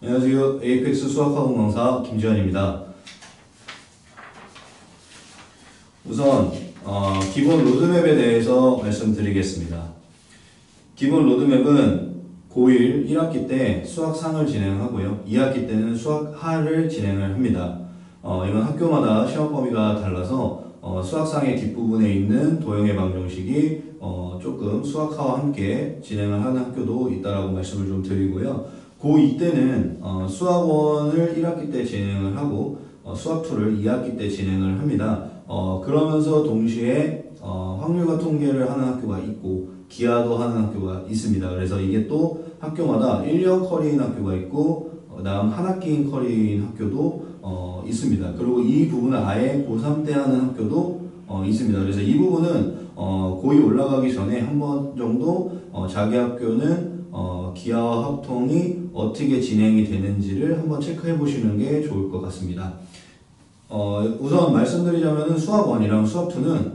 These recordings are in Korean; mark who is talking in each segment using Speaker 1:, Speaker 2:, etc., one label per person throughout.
Speaker 1: 안녕하세요. 에이펙스 수학학원 강사 김지현입니다. 우선 기본 로드맵에 대해서 말씀드리겠습니다. 기본 로드맵은 고1 1학기 때 수학상을 진행하고요. 2학기 때는 수학하를 진행을 합니다. 이건 학교마다 시험 범위가 달라서 수학상의 뒷부분에 있는 도형의 방정식이 조금 수학하와 함께 진행을 하는 학교도 있다라고 말씀을 좀 드리고요. 고2 때는 수학원을 1학기 때 진행을 하고 수학2를 2학기 때 진행을 합니다. 그러면서 동시에 확률과 통계를 하는 학교가 있고 기하도 하는 학교가 있습니다. 그래서 이게 또 학교마다 1년 커리인 학교가 있고 다음 한 학기인 커리인 학교도 있습니다. 그리고 이 부분을 아예 고3 때 하는 학교도 있습니다. 그래서 이 부분은 고2 올라가기 전에 한 번 정도 자기 학교는 기하와 합통이 어떻게 진행이 되는지를 한번 체크해 보시는 게 좋을 것 같습니다. 우선 말씀드리자면 수학1이랑 수학2는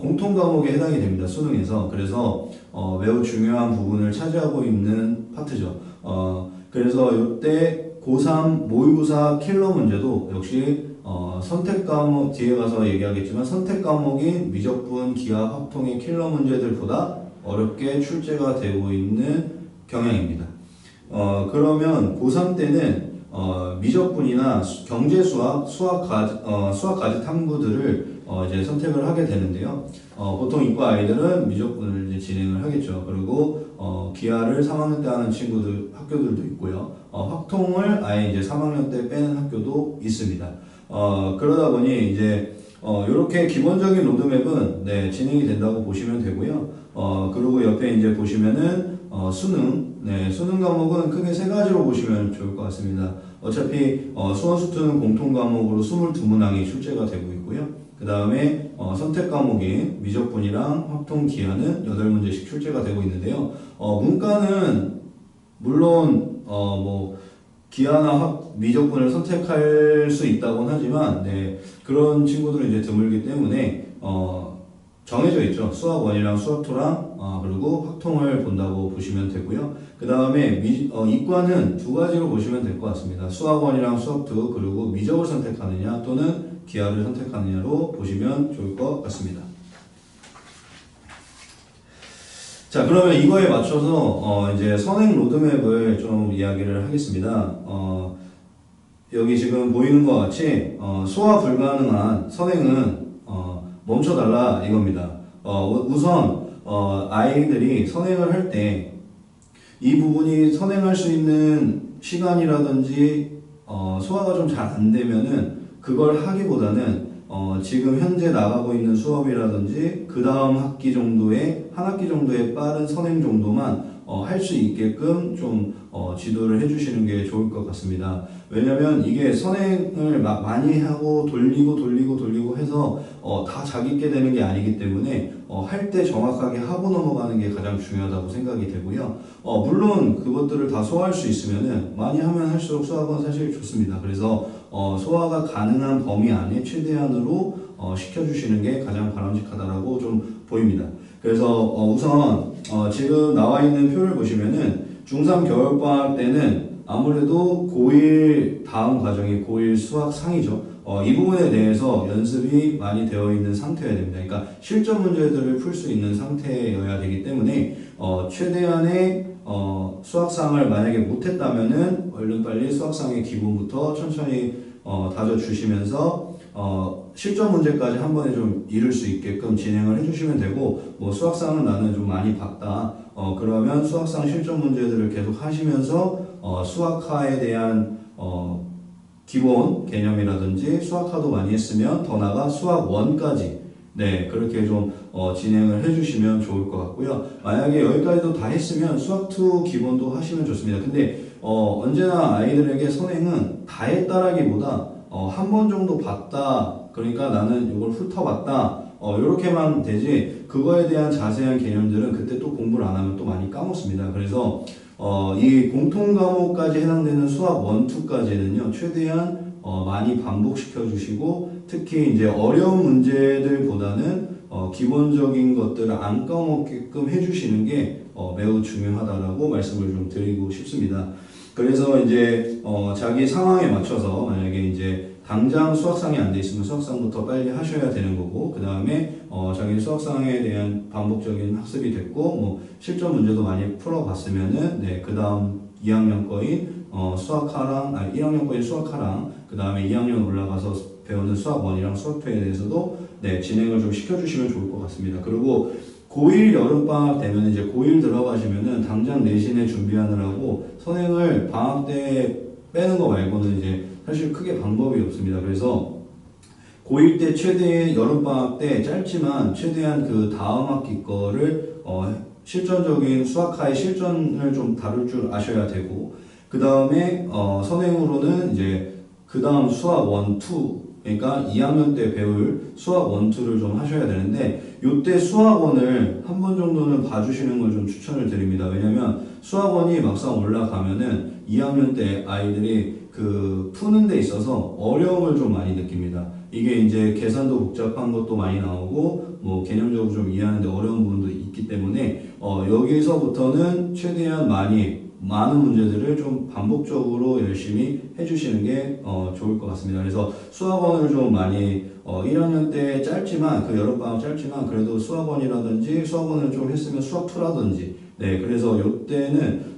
Speaker 1: 공통 과목에 해당이 됩니다. 수능에서. 그래서 매우 중요한 부분을 차지하고 있는 파트죠. 그래서 이때 고3 모의고사 킬러 문제도 역시 선택 과목, 뒤에 가서 얘기하겠지만 선택 과목인 미적분, 기하, 합통의 킬러 문제들보다 어렵게 출제가 되고 있는 경향입니다. 그러면 고3 때는 미적분이나 경제수학, 수학가지 탐구들을 이제 선택을 하게 되는데요. 보통 이과 아이들은 미적분을 이제 진행을 하겠죠. 그리고 기하를 3학년 때 하는 학교들도 있고요. 확통을 아예 이제 3학년 때 빼는 학교도 있습니다. 그러다 보니 이제 이렇게 기본적인 로드맵은 진행이 된다고 보시면 되고요. 그리고 옆에 이제 보시면은 수능 과목은 크게 세 가지로 보시면 좋을 것 같습니다. 어차피 수원수투는 공통 과목으로 22문항이 출제가 되고 있고요. 그 다음에 선택 과목인 미적분이랑 확통 기하는 8문제씩 출제가 되고 있는데요. 문과는 물론 기하나 미적분을 선택할 수 있다고는 하지만 그런 친구들은 이제 드물기 때문에 정해져 있죠. 수학1이랑 수학2랑 그리고 확통을 본다고 보시면 되고요. 그 다음에 이과는 두 가지로 보시면 될 것 같습니다. 수학1이랑 수학2 그리고 미적을 선택하느냐 또는 기하를 선택하느냐로 보시면 좋을 것 같습니다. 자, 그러면 이거에 맞춰서 이제 선행 로드맵을 좀 이야기를 하겠습니다. 여기 지금 보이는 것 같이 소화 불가능한 선행은 멈춰달라 이겁니다. 우선 아이들이 선행을 할 때 이 부분이 선행할 수 있는 시간이라든지 소화가 좀 잘 안 되면은 그걸 하기보다는 지금 현재 나가고 있는 수업이라든지 그 다음 학기 정도의 한 학기 정도의 빠른 선행 정도만 할 수 있게끔 좀 지도를 해주시는 게 좋을 것 같습니다. 왜냐면 이게 선행을 막 많이 하고 돌리고 해서 다 자기께 되는 게 아니기 때문에 할 때 정확하게 하고 넘어가는 게 가장 중요하다고 생각이 되고요. 물론 그것들을 다 소화할 수 있으면은 많이 하면 할수록 수학은 사실 좋습니다. 그래서 소화가 가능한 범위 안에 최대한으로 시켜주시는 게 가장 바람직하다라고 좀 보입니다. 그래서 우선 지금 나와 있는 표를 보시면은 중3 겨울방학 때는 아무래도 고1 다음 과정이 고1 수학 상이죠. 이 부분에 대해서 연습이 많이 되어 있는 상태여야 됩니다. 그러니까 실전 문제들을 풀 수 있는 상태여야 되기 때문에 최대한의 수학상을 만약에 못했다면은 얼른 빨리 수학상의 기본부터 천천히 다져주시면서 실전 문제까지 한 번에 좀 이룰 수 있게끔 진행을 해주시면 되고, 수학상은 나는 좀 많이 봤다. 그러면 수학상 실전 문제들을 계속 하시면서 수학하에 대한 기본 개념이라든지 수학하도 많이 했으면 더 나아가 수학1까지 그렇게 좀 진행을 해주시면 좋을 것 같고요. 만약에 여기까지도 다 했으면 수학2 기본도 하시면 좋습니다. 근데 언제나 아이들에게 선행은 다 했다라기보다 한 번 정도 봤다. 그러니까 나는 이걸 훑어봤다. 이렇게만 되지 그거에 대한 자세한 개념들은 그때 또 공부를 안 하면 또 많이 까먹습니다. 그래서 이 공통 과목까지 해당되는 수학 1, 2까지는요 최대한 많이 반복시켜 주시고 특히 이제 어려운 문제들보다는 기본적인 것들을 안 까먹게끔 해주시는 게 매우 중요하다라고 말씀을 좀 드리고 싶습니다. 그래서 이제 자기 상황에 맞춰서 만약에 이제 당장 수학상이 안 돼 있으면 수학상부터 빨리 하셔야 되는 거고, 그 다음에 자기 수학상에 대한 반복적인 학습이 됐고, 뭐 실전 문제도 많이 풀어봤으면은 네, 그 다음 2학년 거인 수학하랑, 아니 1학년 거인 수학하랑, 그 다음에 2학년 올라가서 배우는 수학 1이랑 수학 2에 대해서도 네, 진행을 좀 시켜주시면 좋을 것 같습니다. 그리고 고1 여름방학 되면 이제 고1 들어가시면은 당장 내신에 준비하느라고 선행을 방학 때 빼는 거 말고는 이제 사실 크게 방법이 없습니다. 그래서 고1 때 최대 여름방학 때 짧지만 최대한 그 다음 학기 거를 실전적인 수학하의 실전을 좀 다룰 줄 아셔야 되고, 그 다음에 선행으로는 이제 그 다음 수학 1, 2 그러니까 2학년 때 배울 수학 1, 2를 좀 하셔야 되는데, 요때 수학 1을 한 번 정도는 봐주시는 걸 좀 추천을 드립니다. 왜냐면 수학 1이 막상 올라가면은 2학년 때 아이들이 그 푸는 데 있어서 어려움을 좀 많이 느낍니다. 이게 이제 계산도 복잡한 것도 많이 나오고 뭐 개념적으로 좀 이해하는데 어려운 부분도 있기 때문에 여기서부터는 최대한 많은 문제들을 좀 반복적으로 열심히 해주시는 게 좋을 것 같습니다. 그래서 수학원을 좀 많이 1학년 때 짧지만 그 여름방학 짧지만 그래도 수학원이라든지 수학원을 좀 했으면 수학2라든지 네, 그래서 이때는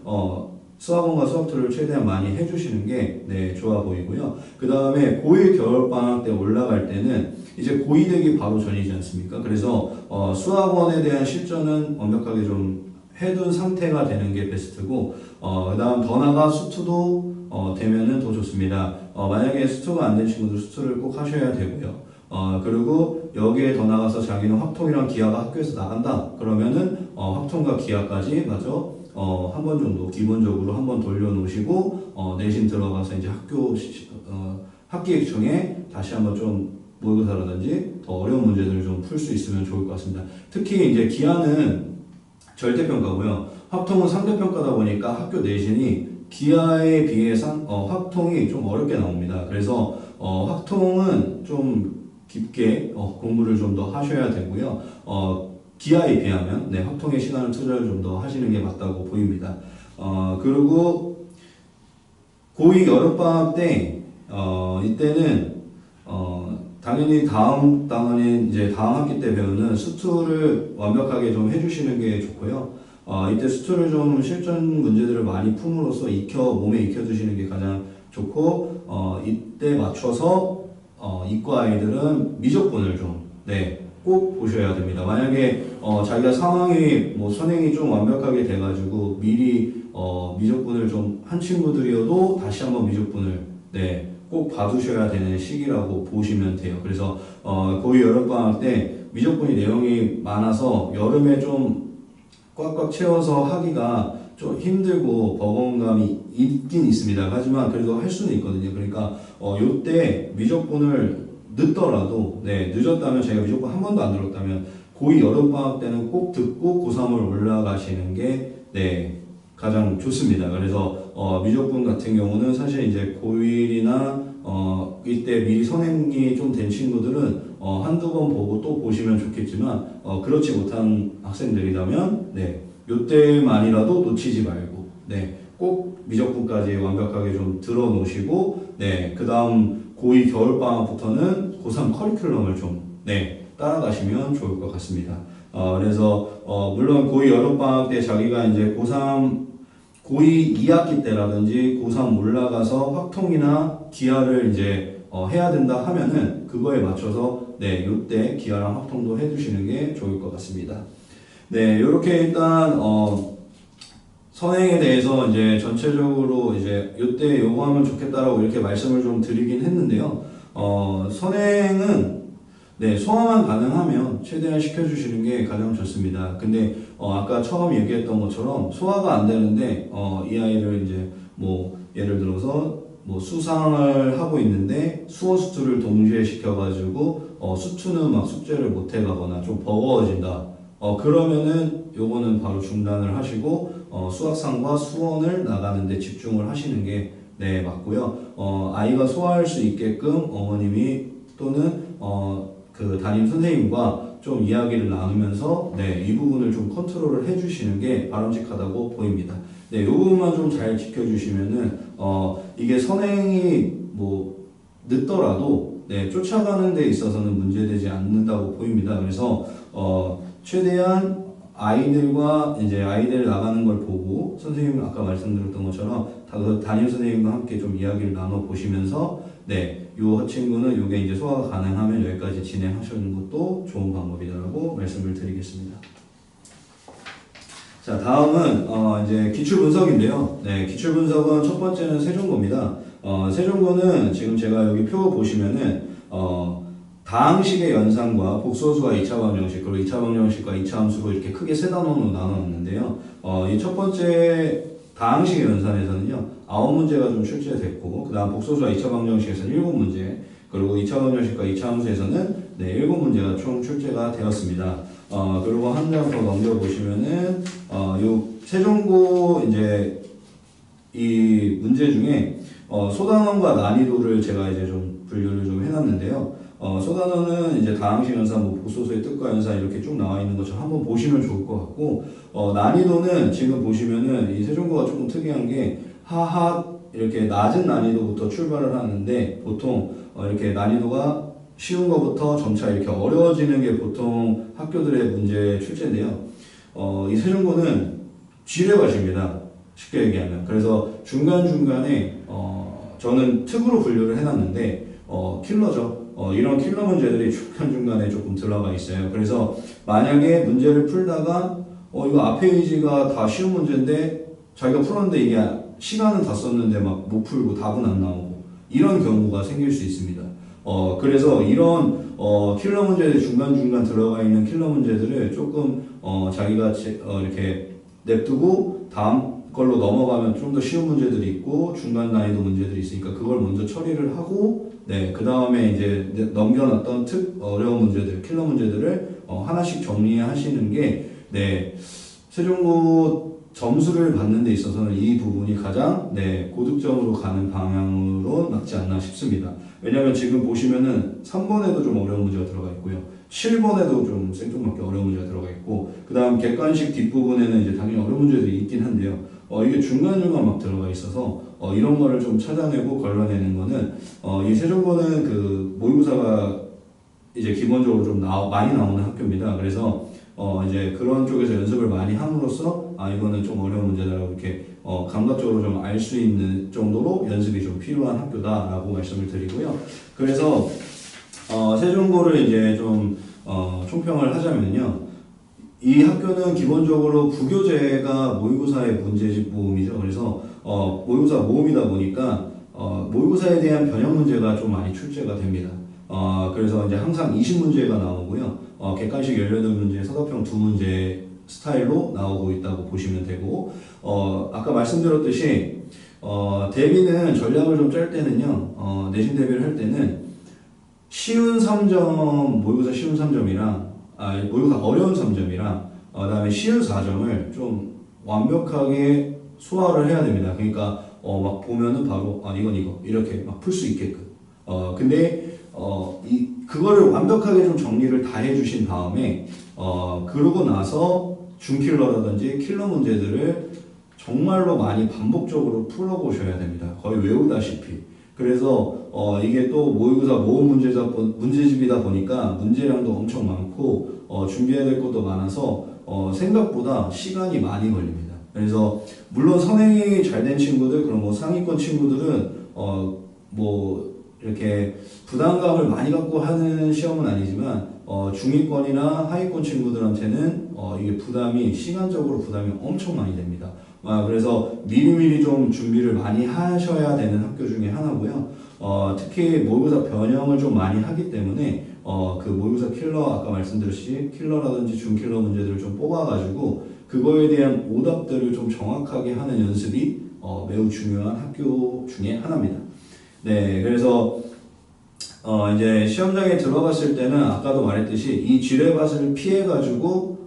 Speaker 1: 수학원과 수학2를 최대한 많이 해주시는 게 네, 좋아 보이고요. 그 다음에 고1 겨울방학 때 올라갈 때는 이제 고2 되기 바로 전이지 않습니까? 그래서 수학원에 대한 실전은 완벽하게 좀 해둔 상태가 되는 게 베스트고, 그 다음 더 나아가 수투도 되면은 더 좋습니다. 만약에 수투가 안 된 친구들 수투를 꼭 하셔야 되고요. 그리고 여기에 더 나가서 자기는 확통이랑 기하가 학교에서 나간다. 그러면은 확통과 기하까지 마저 한 번 정도 기본적으로 한번 돌려놓으시고 내신 들어가서 이제 학기 중에 다시 한번 좀 모의고사라든지 더 어려운 문제들을 좀 풀 수 있으면 좋을 것 같습니다. 특히 이제 기하는 절대평가고요. 확통은 상대평가다 보니까 학교 내신이 기하에 비해서 확통이 좀 어렵게 나옵니다. 그래서 확통은 좀 깊게 공부를 좀 더 하셔야 되고요. 기하에 비하면 네, 확통의 시간을 투자를 좀 더 하시는 게 맞다고 보입니다. 그리고 고2 여름방학 때 이때는 당연히 이제 다음 학기 때 배우는 수투를 완벽하게 좀 해주시는 게 좋고요. 이때 수투를 좀 실전 문제들을 많이 품으로써 몸에 익혀두시는 게 가장 좋고, 이때 맞춰서 이과 아이들은 미적분을 좀 꼭 보셔야 됩니다. 만약에 자기가 상황이 뭐 선행이 좀 완벽하게 돼가지고 미리 미적분을 좀 한 친구들이어도 다시 한번 미적분을 꼭 봐두셔야 되는 시기라고 보시면 돼요. 그래서 고2 여름방학 때 미적분이 내용이 많아서 여름에 좀 꽉꽉 채워서 하기가 좀 힘들고 버거운 감이 있긴 있습니다. 하지만 그래도 할 수는 있거든요. 그러니까 요때 미적분을 늦더라도 늦었다면 자기가 미적분 한 번도 안 들었다면 고2 여름방학 때는 꼭 듣고 고3을 올라가시는 게 가장 좋습니다. 그래서 미적분 같은 경우는 사실 이제 고1이나 이때 미리 선행이 좀 된 친구들은 한두 번 보고 또 보시면 좋겠지만 그렇지 못한 학생들이라면 요때만이라도 놓치지 말고 꼭 미적분까지 완벽하게 좀 들어 놓으시고 그 다음 고2 겨울방학부터는 고3 커리큘럼을 좀 따라가시면 좋을 것 같습니다. 그래서 물론 고2 여름방학 때 자기가 이제 고2 2학기 때라든지 고3 올라가서 확통이나 기하를 이제 해야 된다 하면은 그거에 맞춰서 요때 기하랑 확통도 해주시는 게 좋을 것 같습니다. 요렇게 일단 선행에 대해서 이제 전체적으로 이제 요때 요거 하면 좋겠다라고 이렇게 말씀을 좀 드리긴 했는데요. 선행은 소화만 가능하면 최대한 시켜주시는 게 가장 좋습니다. 근데 아까 처음 얘기했던 것처럼 소화가 안 되는데 이 아이를 이제 뭐 예를 들어서 뭐 수상을 하고 있는데 수어 수투를 동시에 시켜가지고 수투는 막 숙제를 못 해가거나 좀 버거워진다. 그러면은 요거는 바로 중단을 하시고 수학상과 수원을 나가는데 집중을 하시는 게 맞고요. 아이가 소화할 수 있게끔 어머님이 또는 그 담임 선생님과 좀 이야기를 나누면서 이 부분을 좀 컨트롤을 해주시는 게 바람직하다고 보입니다. 네, 요 부분만 좀 잘 지켜주시면은 이게 선행이 뭐 늦더라도 네, 쫓아가는 데 있어서는 문제되지 않는다고 보입니다. 그래서 최대한 아이들과 이제 아이들 나가는 걸 보고 선생님 아까 말씀드렸던 것처럼 담임 선생님과 함께 좀 이야기를 나눠 보시면서 네, 요 친구는 요게 이제 소화가 가능하면 여기까지 진행하시는 것도 좋은 방법이다라고 말씀을 드리겠습니다. 자, 다음은 이제 기출 분석인데요. 네, 기출 분석은 첫 번째는 세종고입니다. 세종고는 지금 제가 여기 표 보시면은 다항식의 연산과 복소수와 2차 방정식, 그리고 2차 방정식과 2차 함수로 이렇게 크게 세 단원으로 나눠놨는데요. 이 첫 번째 다항식의 연산에서는요, 9문제가 좀 출제됐고, 그 다음 복소수와 2차 방정식에서는 7문제, 그리고 2차 방정식과 2차 함수에서는 네, 7문제가 총 출제가 되었습니다. 그리고 한 장 더 넘겨보시면은, 요 세종고 이제 이 문제 중에 소단원과 난이도를 제가 이제 좀 분류를 좀 해놨는데요. 소단원은 이제 다항식 연산, 뭐 복소수의 뜻과 연산 이렇게 쭉 나와 있는 것처럼 한번 보시면 좋을 것 같고, 난이도는 지금 보시면은 이 세종고가 조금 특이한 게 하하 이렇게 낮은 난이도부터 출발을 하는데 보통 이렇게 난이도가 쉬운 것부터 점차 이렇게 어려워지는 게 보통 학교들의 문제 출제인데요. 이 세종고는 지뢰밭입니다. 쉽게 얘기하면. 그래서 중간중간에 저는 특으로 분류를 해놨는데 킬러죠. 이런 킬러 문제들이 중간중간에 조금 들어가 있어요. 그래서 만약에 문제를 풀다가 이거 앞에 페이지가 다 쉬운 문제인데 자기가 풀었는데 이게 시간은 다 썼는데 막 못 풀고 답은 안 나오고 이런 경우가 생길 수 있습니다. 그래서 이런 킬러 문제들 중간중간 들어가 있는 킬러 문제들을 조금 자기가 이렇게 냅두고 다음 걸로 넘어가면 좀 더 쉬운 문제들이 있고 중간 난이도 문제들이 있으니까 그걸 먼저 처리를 하고 네, 그 다음에 이제 넘겨놨던 어려운 문제들, 킬러 문제들을 하나씩 정리하시는 게 네, 세종고 점수를 받는 데 있어서는 이 부분이 가장 네, 고득점으로 가는 방향으로 맞지 않나 싶습니다. 왜냐하면 지금 보시면은 3번에도 좀 어려운 문제가 들어가 있고요. 7번에도 좀 생뚱맞게 어려운 문제가 들어가 있고 그 다음 객관식 뒷부분에는 이제 당연히 어려운 문제들이 있긴 한데요. 이게 중간중간 막 들어가 있어서 이런 거를 좀 찾아내고 걸러내는 거는 이 세종고는 그 모의고사가 이제 기본적으로 좀 많이 나오는 학교입니다. 그래서 이제 그런 쪽에서 연습을 많이 함으로써 이거는 좀 어려운 문제다라고 이렇게 감각적으로 좀 알 수 있는 정도로 연습이 좀 필요한 학교다라고 말씀을 드리고요. 그래서 세종고를 이제 좀 총평을 하자면요. 이 학교는 기본적으로 부교재가 모의고사의 문제집 모음이죠. 그래서 모의고사 모음이다 보니까 모의고사에 대한 변형 문제가 좀 많이 출제가 됩니다. 그래서 이제 항상 20문제가 나오고요. 객관식 18문제, 서답형 2문제 스타일로 나오고 있다고 보시면 되고, 아까 말씀드렸듯이 대비는 전략을 좀 짤 때는요, 내신 대비를 할 때는 쉬운 3점, 모의고사 쉬운 3점이랑 모의고사 어려운 3점이랑 그다음에 쉬운 4점을 좀 완벽하게 소화를 해야 됩니다. 그러니까 막 보면은 바로 이건 이거 이렇게 막 풀 수 있게끔. 근데 그거를 완벽하게 좀 정리를 다 해주신 다음에 그러고 나서 중킬러라든지 킬러 문제들을 정말로 많이 반복적으로 풀어보셔야 됩니다. 거의 외우다시피. 그래서 이게 또 모의고사 모음 문제집이다 보니까 문제량도 엄청 많고 준비해야 될 것도 많아서 생각보다 시간이 많이 걸립니다. 그래서 물론 선행이 잘 된 친구들, 그런 뭐 상위권 친구들은 뭐 이렇게 부담감을 많이 갖고 하는 시험은 아니지만 중위권이나 하위권 친구들한테는 이게 시간적으로 부담이 엄청 많이 됩니다. 그래서 미리미리 좀 준비를 많이 하셔야 되는 학교 중에 하나고요. 특히 모의고사 변형을 좀 많이 하기 때문에 그 모의고사 킬러 아까 말씀드렸듯이 킬러라든지 중킬러 문제들을 좀 뽑아가지고 그거에 대한 오답들을 좀 정확하게 하는 연습이 매우 중요한 학교 중에 하나입니다. 네, 그래서 이제 시험장에 들어갔을 때는 아까도 말했듯이 이 지뢰밭을 피해가지고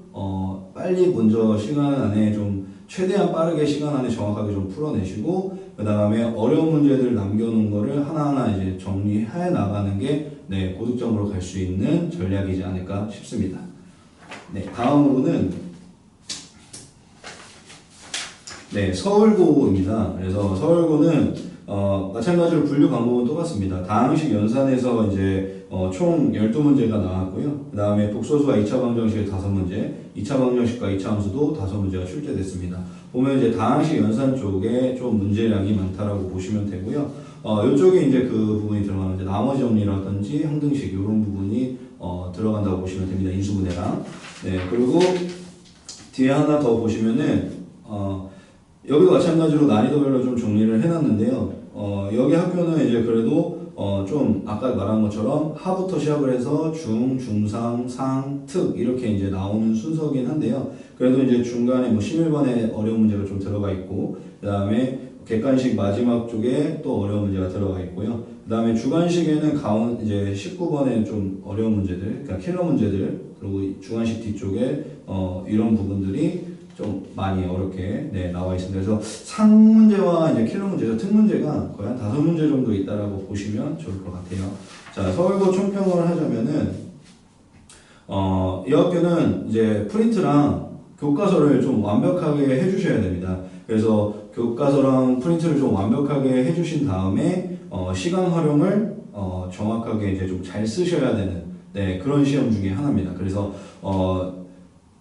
Speaker 1: 빨리 먼저 시간 안에 좀 최대한 빠르게 시간 안에 정확하게 좀 풀어내시고 그 다음에 어려운 문제들 남겨놓은 거를 하나하나 이제 정리해 나가는 게 네, 고득점으로 갈 수 있는 전략이지 않을까 싶습니다. 네, 다음으로는 네, 서울고입니다. 그래서 서울고는 마찬가지로 분류 방법은 똑같습니다. 다항식 연산에서 이제 총 12문제가 나왔고요. 그 다음에 복소수와 2차 방정식의 5문제, 2차 방정식과 2차 함수도 5문제가 출제됐습니다. 보면 이제 다항식 연산 쪽에 좀 문제량이 많다라고 보시면 되고요. 이쪽에 이제 그 부분이 들어가는데 나머지 정리라든지 항등식 이런 부분이 들어간다고 보시면 됩니다. 인수분해랑. 네, 그리고 뒤에 하나 더 보시면은 여기도 마찬가지로 난이도별로 좀 정리를 해놨는데요. 여기 학교는 이제 그래도 좀 아까 말한 것처럼 하부터 시작을 해서 중, 중상, 상, 특 이렇게 이제 나오는 순서긴 한데요. 그래도 이제 중간에 뭐 11번에 어려운 문제가 좀 들어가 있고, 그 다음에 객관식 마지막 쪽에 또 어려운 문제가 들어가 있고요. 그 다음에 주관식에는 이제 19번에 좀 어려운 문제들, 그러니까 킬러 문제들, 그리고 주관식 뒤쪽에 이런 부분들이 좀 많이 어렵게 나와 있습니다. 그래서 상 문제와 이제 킬러 문제에서 특 문제가 거의 한 5문제 정도 있다라고 보시면 좋을 것 같아요. 자, 서울고 총평을 하자면은 이 학교는 이제 프린트랑 교과서를 좀 완벽하게 해주셔야 됩니다. 그래서 교과서랑 프린트를 좀 완벽하게 해주신 다음에 시간 활용을 정확하게 이제 좀 잘 쓰셔야 되는 그런 시험 중에 하나입니다. 그래서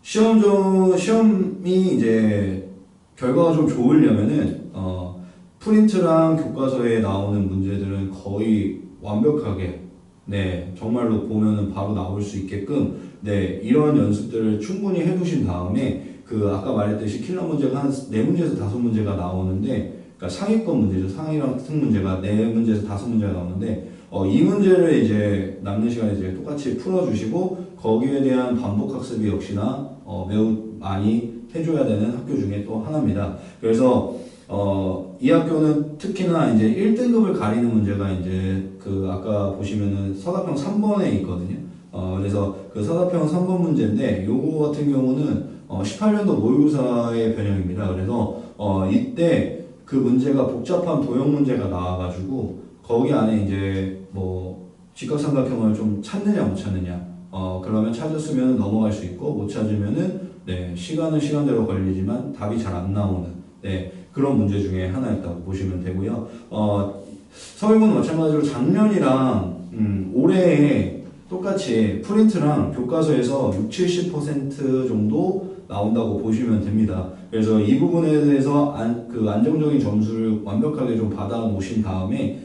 Speaker 1: 시험이 이제 결과가 좀 좋으려면은 프린트랑 교과서에 나오는 문제들은 거의 완벽하게 정말로 보면은 바로 나올 수 있게끔 이런 연습들을 충분히 해두신 다음에 그 아까 말했듯이 킬러 문제가 한 4문제에서 5문제가 나오는데, 그러니까 상위권 문제죠. 상위랑 특 문제가 4문제에서 5문제가 나오는데 이 문제를 이제 남는 시간에 이제 똑같이 풀어주시고 거기에 대한 반복 학습이 역시나 매우 많이 해줘야 되는 학교 중에 또 하나입니다. 그래서 이 학교는 특히나 이제 1등급을 가리는 문제가 이제 그 아까 보시면은 서답형 3번에 있거든요. 그래서 그 서답형 3번 문제인데 요거 같은 경우는 18년도 모의고사의 변형입니다. 그래서 이때 그 문제가 복잡한 도형 문제가 나와가지고 거기 안에 이제 뭐 직각삼각형을 좀 찾느냐 못 찾느냐 그러면 찾았으면 넘어갈 수 있고 못 찾으면은 시간은 시간대로 걸리지만 답이 잘 안 나오는 그런 문제 중에 하나였다고 보시면 되고요. 서울고는 마찬가지로 작년이랑 올해에 똑같이 프린트랑 교과서에서 60-70% 정도 나온다고 보시면 됩니다. 그래서 이 부분에 대해서 안정적인 점수를 완벽하게 좀 받아 놓으신 다음에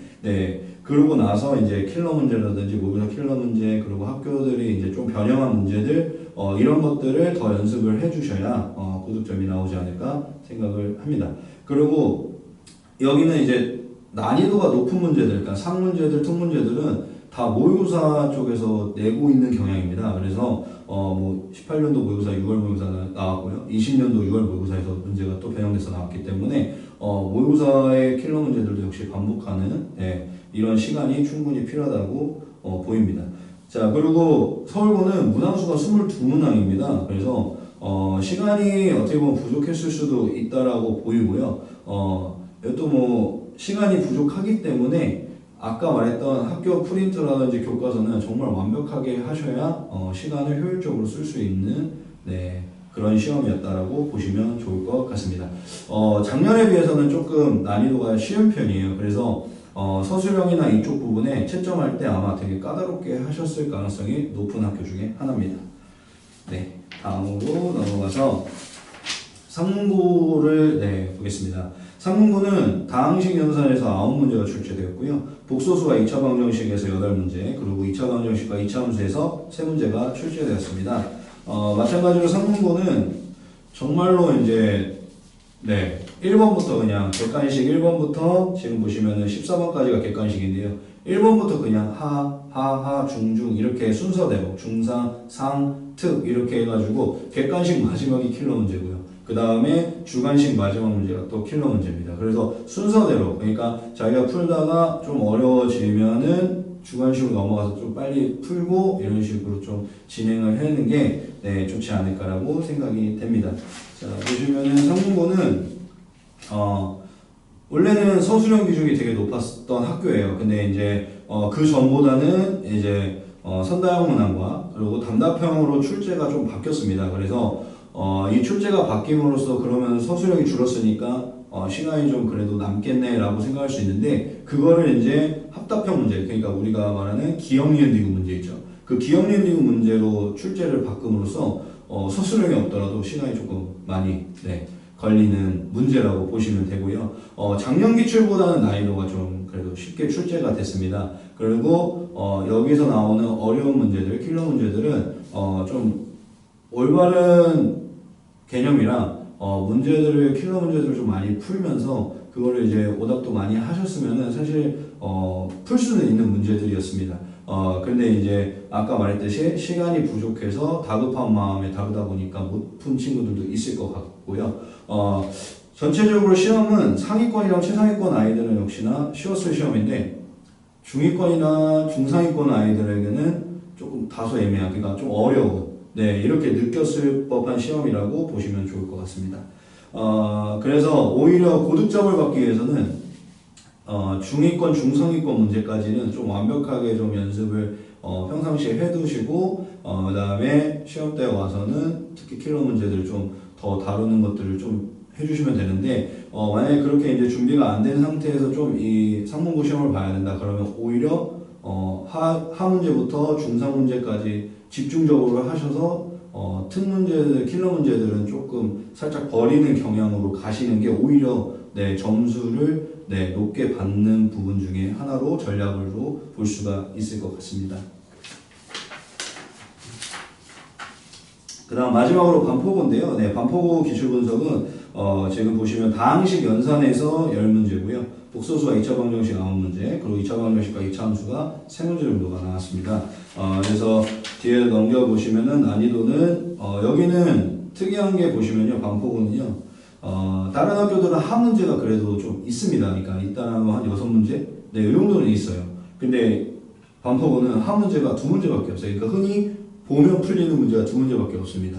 Speaker 1: 그러고 나서 이제 킬러 문제라든지 모의고사 킬러 문제, 그리고 학교들이 이제 좀 변형한 문제들 이런 것들을 더 연습을 해주셔야 고득점이 나오지 않을까 생각을 합니다. 그리고 여기는 이제 난이도가 높은 문제들, 그러니까 상 문제들, 특 문제들은 다 모의고사 쪽에서 내고 있는 경향입니다. 그래서 뭐 18년도 모의고사 6월 모의고사 나왔고요. 20년도 6월 모의고사에서 문제가 또 변형돼서 나왔기 때문에 모의고사의 킬러 문제들도 역시 반복하는 이런 시간이 충분히 필요하다고 보입니다. 자, 그리고 서울고는 문항수가 22문항입니다. 그래서 시간이 어떻게 보면 부족했을 수도 있다라고 보이고요. 또 뭐 시간이 부족하기 때문에 아까 말했던 학교 프린트라든지 교과서는 정말 완벽하게 하셔야 시간을 효율적으로 쓸 수 있는 그런 시험이었다라고 보시면 좋을 것 같습니다. 작년에 비해서는 조금 난이도가 쉬운 편이에요. 그래서 서술형이나 이쪽 부분에 채점할 때 아마 되게 까다롭게 하셨을 가능성이 높은 학교 중에 하나입니다. 다음으로 넘어가서 상문고를 보겠습니다. 상문고는 다항식 연산에서 9문제가 출제되었고요. 복소수와 2차 방정식에서 8문제, 그리고 2차 방정식과 2차 함수에서 3문제가 출제되었습니다. 마찬가지로 상문고는 정말로 이제 1번부터 그냥 객관식 1번부터 지금 보시면은 14번까지가 객관식인데요. 1번부터 그냥 하, 중 이렇게 순서대로 중상, 상, 특 이렇게 해가지고 객관식 마지막이 킬러 문제고요. 그 다음에 주관식 마지막 문제가 또 킬러 문제입니다. 그래서 순서대로, 그러니까 자기가 풀다가 좀 어려워지면은 주관식으로 넘어가서 좀 빨리 풀고 이런 식으로 좀 진행을 하는 게 좋지 않을까라고 생각이 됩니다. 자, 보시면은 상문고는 원래는 서술형 비중이 되게 높았던 학교예요. 근데 이제 그 전보다는 이제 선다형 문항과 그리고 단답형으로 출제가 좀 바뀌었습니다. 그래서 이 출제가 바뀜으로써 그러면 서술형이 줄었으니까 시간이 좀 그래도 남겠네라고 생각할 수 있는데 그거를 이제 합답형 문제, 그러니까 우리가 말하는 기억 니은 디귿 문제 있죠. 그 기억 니은 디귿 문제로 출제를 바꿈으로써 서술형이 없더라도 시간이 조금 많이 걸리는 문제라고 보시면 되고요. 작년 기출보다는 난이도가 좀 그래도 쉽게 출제가 됐습니다. 그리고 여기서 나오는 어려운 문제들, 킬러 문제들은 좀 올바른 개념이랑 문제들을 킬러 문제들을 좀 많이 풀면서 그거를 이제 오답도 많이 하셨으면은 사실 풀 수는 있는 문제들이었습니다. 근데 이제 아까 말했듯이 시간이 부족해서 다급한 마음에 다루다 보니까 못 푼 친구들도 있을 것 같고요. 전체적으로 시험은 상위권이랑 최상위권 아이들은 역시나 쉬웠을 시험인데 중위권이나 중상위권 아이들에게는 조금 다소 애매한, 그러니까 좀 어려운, 이렇게 느꼈을 법한 시험이라고 보시면 좋을 것 같습니다. 그래서 오히려 고득점을 받기 위해서는 중위권, 중상위권 문제까지는 좀 완벽하게 좀 연습을 평상시에 해두시고 그 다음에 시험 때 와서는 특히 킬러 문제들을 좀 더 다루는 것들을 좀 해주시면 되는데 만약에 그렇게 이제 준비가 안 된 상태에서 좀 이 상문고 시험을 봐야 된다 그러면 오히려 하 문제부터 중상 문제까지 집중적으로 하셔서 특 문제들, 킬러 문제들은 조금 살짝 버리는 경향으로 가시는 게 오히려 점수를 높게 받는 부분 중에 하나로 전략으로 볼 수가 있을 것 같습니다. 그 다음 마지막으로 반포고인데요. 반포고 기출분석은 지금 보시면 다항식 연산에서 10문제고요. 복소수와 2차 방정식 9문제, 그리고 2차 방정식과 2차 함수가 3문제 정도가 나왔습니다. 그래서 뒤에 넘겨보시면은 난이도는 여기는 특이한 게 보시면요. 반포고는요. 다른 학교들은 한 문제가 그래도 좀 있습니다. 그러니까 일단은 한 6문제? 이 정도는 있어요. 근데 반포고는 한 문제가 2문제밖에 없어요. 그러니까 흔히 보면 풀리는 문제가 2문제밖에 없습니다.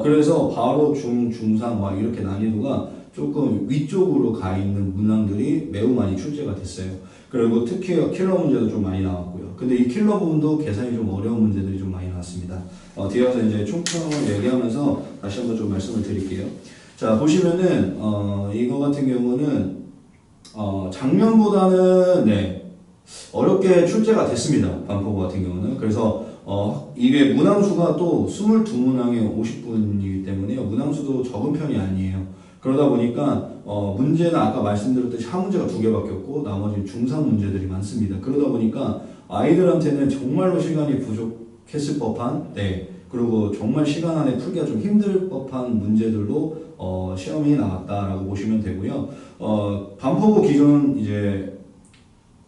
Speaker 1: 그래서 바로 중, 중상 막 이렇게 난이도가 조금 위쪽으로 가 있는 문항들이 매우 많이 출제가 됐어요. 그리고 특히 킬러 문제도 좀 많이 나왔고요. 근데 이 킬러 부분도 계산이 좀 어려운 문제들이 좀 많이 나왔습니다. 뒤에 가서 이제 총평을 얘기하면서 다시 한번 좀 말씀을 드릴게요. 자, 보시면은, 이거 같은 경우는, 작년보다는, 어렵게 출제가 됐습니다. 반포고 같은 경우는. 그래서, 이게 문항수가 또 22문항에 50분이기 때문에요. 문항수도 적은 편이 아니에요. 그러다 보니까, 문제는 아까 말씀드렸듯이 한 문제가 2개밖에 없고, 나머지 중상 문제들이 많습니다. 그러다 보니까 아이들한테는 정말로 시간이 부족했을 법한, 그리고 정말 시간 안에 풀기가 좀 힘들 법한 문제들도 시험이 나왔다라고 보시면 되고요. 반포고 기존 이제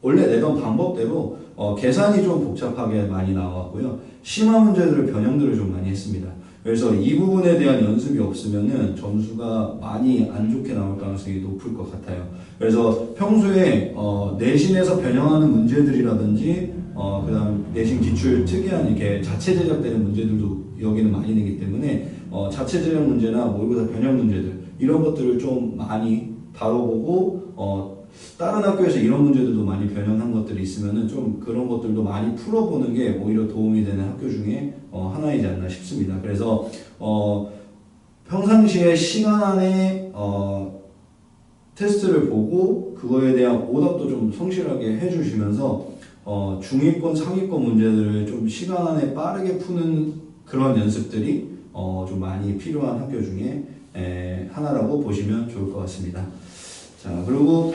Speaker 1: 원래 내던 방법대로 계산이 좀 복잡하게 많이 나왔고요. 심화 문제들을 변형들을 좀 많이 했습니다. 그래서 이 부분에 대한 연습이 없으면은 점수가 많이 안 좋게 나올 가능성이 높을 것 같아요. 그래서 평소에 내신에서 변형하는 문제들이라든지 그다음 내신 기출 특이한 이렇게 자체 제작되는 문제들도 여기는 많이 내기 때문에 자체 제작 문제나 모의고사 변형 문제들 이런 것들을 좀 많이 다뤄보고 다른 학교에서 이런 문제들도 많이 변형한 것들이 있으면은 좀 그런 것들도 많이 풀어보는 게 오히려 도움이 되는 학교 중에 하나이지 않나 싶습니다. 그래서 평상시에 시간 안에 테스트를 보고 그거에 대한 오답도 좀 성실하게 해주시면서 중위권, 상위권 문제들을 좀 시간 안에 빠르게 푸는 그런 연습들이 좀 많이 필요한 학교 중에 하나라고 보시면 좋을 것 같습니다. 자, 그리고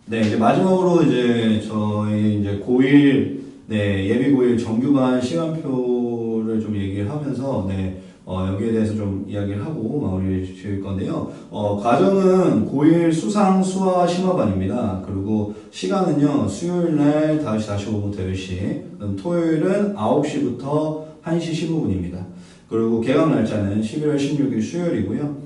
Speaker 1: 이제 마지막으로 이제 저희 이제 고1 예비 고1 정규반 시간표를 좀 얘기를 하면서 여기에 대해서 좀 이야기를 하고 마무리를 지을 건데요. 과정은 고1 수상, 수화, 심화반입니다. 그리고 시간은요, 수요일 날 5시 45분부터 10시, 토요일은 9시부터 1시 15분입니다. 그리고 개강 날짜는 11월 16일 수요일이고요.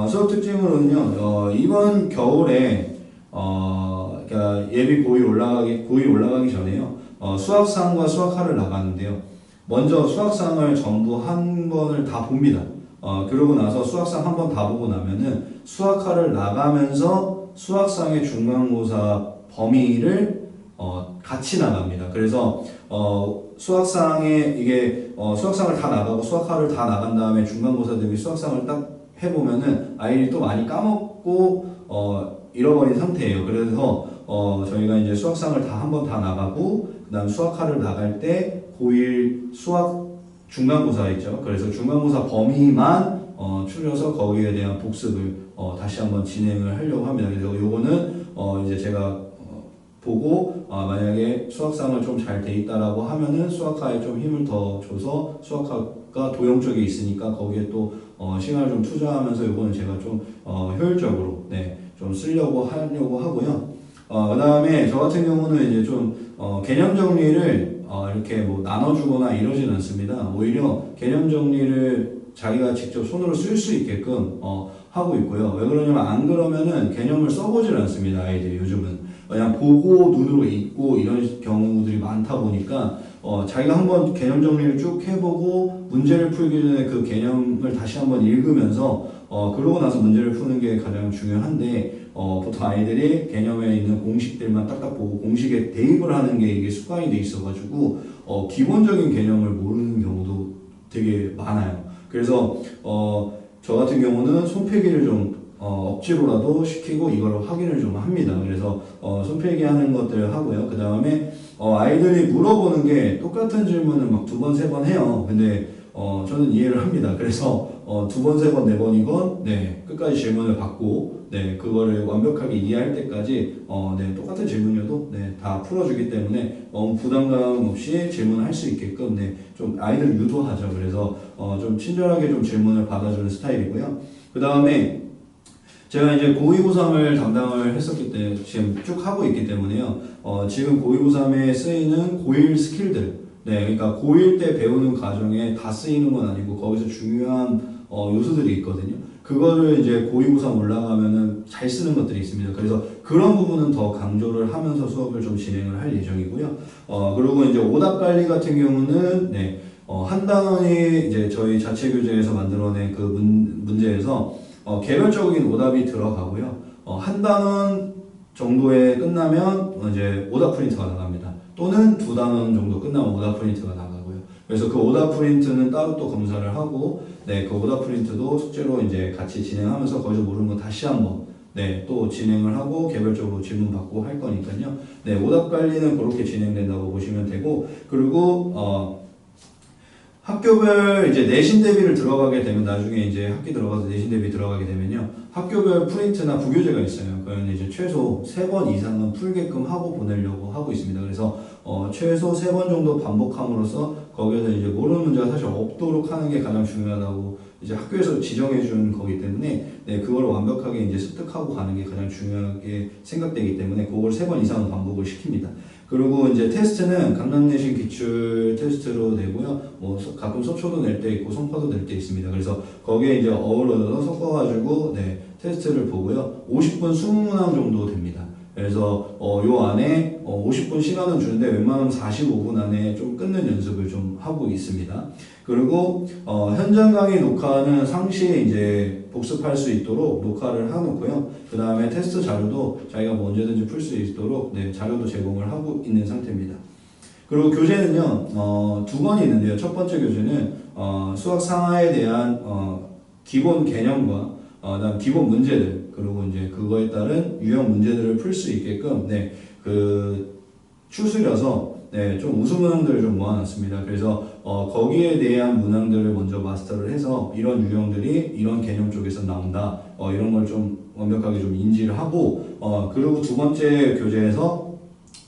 Speaker 1: 수업 특징으로는요, 이번 겨울에, 그러니까 예비 고1 올라가기 전에요, 수학상과 수학하를 나가는데요. 먼저 수학상을 전부 한 번을 다 봅니다. 그러고 나서 수학상 한 번 다 보고 나면은 수학하를 나가면서 수학상의 중간고사 범위를 같이 나갑니다. 그래서 수학상에 이게 수학상을 다 나가고 수학화를 다 나간 다음에 중간고사 대비 수학상을 딱 해보면은 아이들이 또 많이 까먹고 잃어버린 상태예요. 그래서 저희가 이제 수학상을 다 한 번 다 나가고 그다음 수학화를 나갈 때 고1 수학 중간고사 있죠. 그래서 중간고사 범위만 추려서 거기에 대한 복습을 다시 한번 진행을 하려고 합니다. 그래서 요거는 이제 제가 보고 만약에 수학상을 좀 잘 돼 있다라고 하면은 수학화에 좀 힘을 더 줘서 수학화가 도형 쪽에 있으니까 거기에 또 시간을 좀 투자하면서 요거는 제가 좀 효율적으로 좀 쓰려고 하려고 하고요. 그 다음에 저 같은 경우는 이제 좀 개념 정리를 이렇게 뭐 나눠주거나 이러진 않습니다. 오히려 개념 정리를 자기가 직접 손으로 쓸 수 있게끔 하고 있고요. 왜 그러냐면 안 그러면은 개념을 써보질 않습니다. 아이들이 요즘은 그냥 보고 눈으로 읽고 이런 경우들이 많다 보니까 자기가 한번 개념 정리를 쭉 해보고 문제를 풀기 전에 그 개념을 다시 한번 읽으면서 그러고 나서 문제를 푸는 게 가장 중요한데 보통 아이들이 개념에 있는 공식들만 딱딱 보고 공식에 대입을 하는 게 이게 습관이 돼 있어가지고 기본적인 개념을 모르는 경우도 되게 많아요. 그래서 저 같은 경우는 손필기를 좀 억지로라도 시키고 이걸 확인을 좀 합니다. 그래서 손필기 하는 것들을 하고요. 그 다음에 아이들이 물어보는 게 똑같은 질문을 막 2번, 3번 해요. 근데 저는 이해를 합니다. 그래서 2번, 3번, 4번이건 끝까지 질문을 받고 그거를 완벽하게 이해할 때까지 똑같은 질문이어도 다 풀어주기 때문에 너무 부담감 없이 질문을 할 수 있게끔 좀 아이들 유도하죠. 그래서 좀 친절하게 좀 질문을 받아주는 스타일이고요. 그 다음에 제가 이제 고2, 고3을 담당을 했었기 때문에 지금 쭉 하고 있기 때문에요. 지금 고2, 고3에 쓰이는 고1 스킬들, 그러니까 고1 때 배우는 과정에 다 쓰이는 건 아니고 거기서 중요한 요소들이 있거든요. 그거를 이제 고2, 고3 올라가면은 잘 쓰는 것들이 있습니다. 그래서 그런 부분은 더 강조를 하면서 수업을 좀 진행을 할 예정이고요. 그리고 이제 오답 관리 같은 경우는 한 단원이 이제 저희 자체 교재에서 만들어낸 그 문제에서 개별적인 오답이 들어가고요. 한 단원 정도에 끝나면 이제 오답 프린트가 나갑니다. 또는 2단원 정도 끝나면 오답 프린트가 나가고요. 그래서 그 오답 프린트는 따로 또 검사를 하고, 그 오답 프린트도 숙제로 이제 같이 진행하면서 거기서 모르는 거 다시 한번 또 진행을 하고 개별적으로 질문 받고 할 거니까요. 오답 관리는 그렇게 진행된다고 보시면 되고, 그리고 학교별 이제 내신 대비를 들어가게 되면 나중에 이제 학기 들어가서 내신 대비 들어가게 되면요. 학교별 프린트나 부교재가 있어요. 그러면 이제 최소 3번 이상은 풀게끔 하고 보내려고 하고 있습니다. 그래서 최소 3번 정도 반복함으로써 거기에서 이제 모르는 문제가 사실 없도록 하는 게 가장 중요하다고 이제 학교에서 지정해 준 거기 때문에 그걸 완벽하게 이제 습득하고 가는 게 가장 중요하게 생각되기 때문에 그걸 3번 이상은 반복을 시킵니다. 그리고 이제 테스트는 강남내신 기출 테스트로 내고요. 뭐 가끔 소초도 낼 때 있고 성과도 낼 때 있습니다. 그래서 거기에 이제 어우러져서 섞어가지고 테스트를 보고요. 50분 20문항 정도 됩니다. 그래서 요 안에 50분 시간은 주는데 웬만하면 45분 안에 좀 끊는 연습을 좀 하고 있습니다. 그리고 현장 강의 녹화는 상시에 이제 복습할 수 있도록 녹화를 해놓고요. 그 다음에 테스트 자료도 자기가 뭐 언제든지 풀 수 있도록 자료도 제공을 하고 있는 상태입니다. 그리고 교재는요 2권이 있는데요. 첫 번째 교재는 수학 상하에 대한 기본 개념과 그다음 기본 문제들 그리고 이제 그거에 따른 유형 문제들을 풀 수 있게끔 그 추스려서 좀 우수 문항들을 좀 모아놨습니다. 그래서 거기에 대한 문항들을 먼저 마스터를 해서 이런 유형들이 이런 개념 쪽에서 나온다. 이런 걸 좀 완벽하게 좀 인지를 하고 그리고 두 번째 교재에서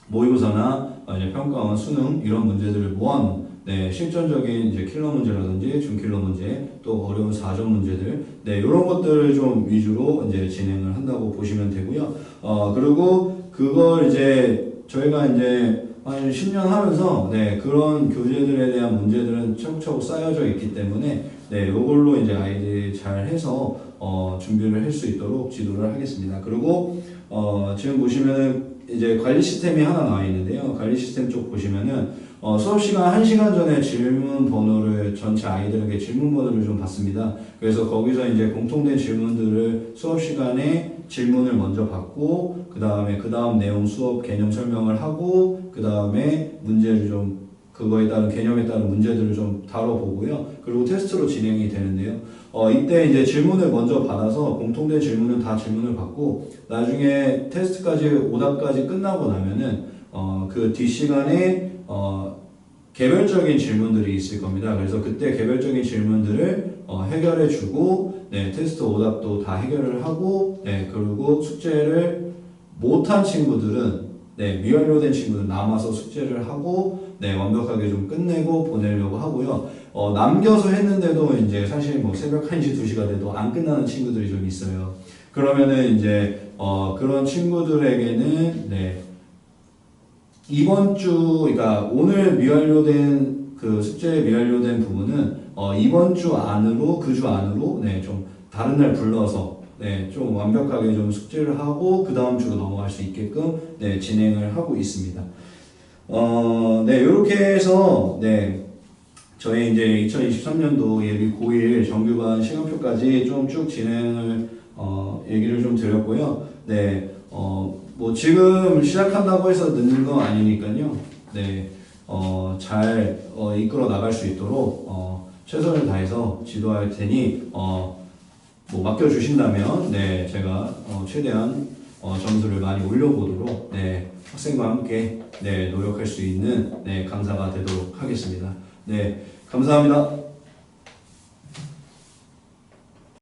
Speaker 1: 모의고사나 이제 평가원, 수능 이런 문제들을 모아놓은 실전적인 이제 킬러 문제라든지 중킬러 문제, 또 어려운 4점 문제들, 이런 것들을 좀 위주로 이제 진행을 한다고 보시면 되고요. 그리고 그걸 이제 저희가 이제 한 10년 하면서 그런 교재들에 대한 문제들은 차곡차곡 쌓여져 있기 때문에 이걸로 이제 아이들이 잘 해서 준비를 할 수 있도록 지도를 하겠습니다. 그리고 지금 보시면은 이제 관리 시스템이 하나 나와 있는데요. 관리 시스템 쪽 보시면은 수업 시간 1시간 전에 질문 번호를 전체 아이들에게 질문 번호를 좀 받습니다. 그래서 거기서 이제 공통된 질문들을 수업 시간에 질문을 먼저 받고 그 다음 내용 수업 개념 설명을 하고 그 다음에 문제를 좀 그거에 따른 개념에 따른 문제들을 좀 다뤄보고요. 그리고 테스트로 진행이 되는데요. 이때 이제 질문을 먼저 받아서 공통된 질문은 다 질문을 받고 나중에 테스트까지 오답까지 끝나고 나면은 그 뒷시간에 개별적인 질문들이 있을 겁니다. 그래서 그때 개별적인 질문들을 해결해주고 테스트 오답도 다 해결을 하고 그리고 숙제를 못한 친구들은 미완료된 친구들은 남아서 숙제를 하고 완벽하게 좀 끝내고 보내려고 하고요. 남겨서 했는데도 이제 사실 뭐 새벽 1시, 2시가 돼도 안 끝나는 친구들이 좀 있어요. 그러면은 이제 그런 친구들에게는 이번 주, 그러니까 오늘 미완료된 그 숙제 미완료된 부분은 이번 주 안으로 그 주 안으로 좀 다른 날 불러서 좀 완벽하게 좀 숙제를 하고 그 다음 주로 넘어갈 수 있게끔 진행을 하고 있습니다. 이렇게 해서 저희 이제 2023년도 예비 고1 정규반 시간표까지 좀 쭉 진행을 얘기를 좀 드렸고요. 뭐 지금 시작한다고 해서 늦는 건 아니니까요. 잘 이끌어 나갈 수 있도록 최선을 다해서 지도할 테니 뭐 맡겨주신다면 제가 최대한 점수를 많이 올려보도록 학생과 함께 노력할 수 있는 강사가 되도록 하겠습니다. 감사합니다.